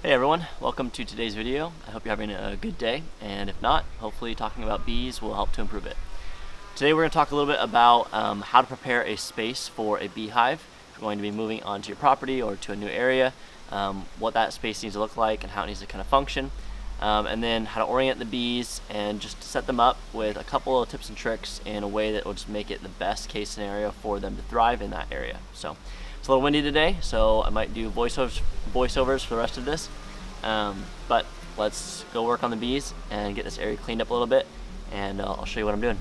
Hey everyone, welcome to today's video. I hope you're having a good day, and if not, hopefully talking about bees will help to improve it. Today we're going to talk a little bit about how to prepare a space for a beehive. If you're going to be moving onto your property or to a new area, what that space needs to look like and how it needs to kind of function, and then how to orient the bees and just set them up with a couple of tips and tricks in a way that will just make it the best case scenario for them to thrive in that area. So it's a little windy today, so I might do voiceovers for the rest of this. But let's go work on the bees and get this area cleaned up a little bit, and I'll show you what I'm doing.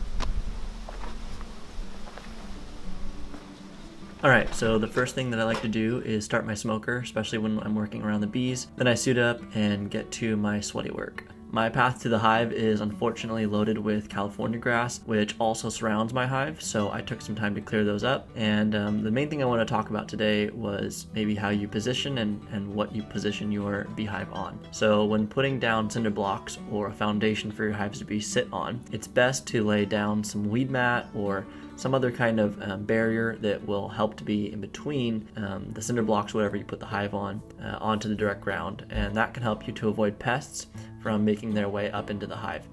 Alright, so the first thing that I like to do is start my smoker, especially when I'm working around the bees. Then I suit up and get to my sweaty work. My path to the hive is unfortunately loaded with California grass, which also surrounds my hive, so I took some time to clear those up. And the main thing I want to talk about today was maybe how you position and what you position your beehive on. So when putting down cinder blocks or a foundation for your hives to be sit on, it's best to lay down some weed mat or some other kind of barrier that will help to be in between the cinder blocks, whatever you put the hive on, onto the direct ground. And that can help you to avoid pests from making their way up into the hive.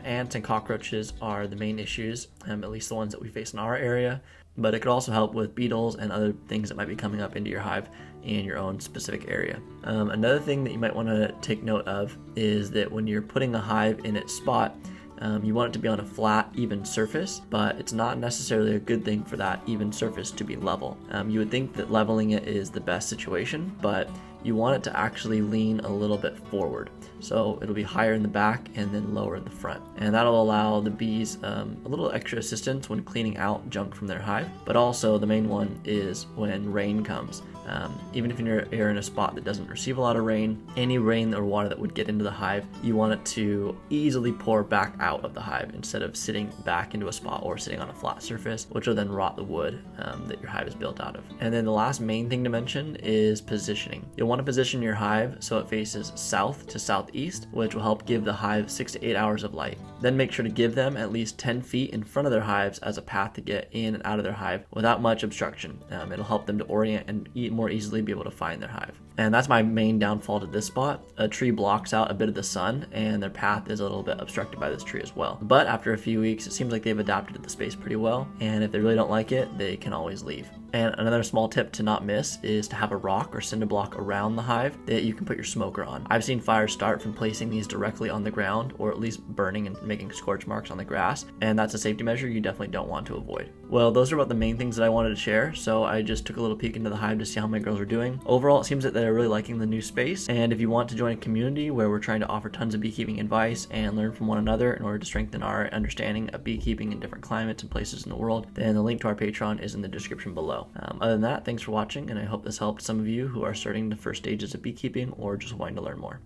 Ants and cockroaches are the main issues, at least the ones that we face in our area, but it could also help with beetles and other things that might be coming up into your hive in your own specific area. Another thing that you might want to take note of is that when you're putting a hive in its spot, you want it to be on a flat, even surface, but it's not necessarily a good thing for that even surface to be level. You would think that leveling it is the best situation, but you want it to actually lean a little bit forward. So it'll be higher in the back and then lower in the front. And that'll allow the bees a little extra assistance when cleaning out junk from their hive. But also the main one is when rain comes. Even if you're in a spot that doesn't receive a lot of rain, any rain or water that would get into the hive, you want it to easily pour back out of the hive instead of sitting back into a spot or sitting on a flat surface, which will then rot the wood that your hive is built out of. And then the last main thing to mention is positioning. You'll want to position your hive so it faces south to southeast, which will help give the hive 6 to 8 hours of light. Then make sure to give them at least 10 feet in front of their hives as a path to get in and out of their hive without much obstruction. It'll help them to orient and more easily be able to find their hive. And that's my main downfall to this spot. A tree blocks out a bit of the sun and their path is a little bit obstructed by this tree as well. But after a few weeks, it seems like they've adapted to the space pretty well, and if they really don't like it, they can always leave. And another small tip to not miss is to have a rock or cinder block around the hive that you can put your smoker on. I've seen fires start from placing these directly on the ground, or at least burning and making scorch marks on the grass, and that's a safety measure you definitely don't want to avoid. Well, those are about the main things that I wanted to share, so I just took a little peek into the hive to see how my girls are doing. Overall, it seems that they're really liking the new space, and if you want to join a community where we're trying to offer tons of beekeeping advice and learn from one another in order to strengthen our understanding of beekeeping in different climates and places in the world, then the link to our Patreon is in the description below. Other than that, thanks for watching, and I hope this helped some of you who are starting the first stages of beekeeping or just wanting to learn more.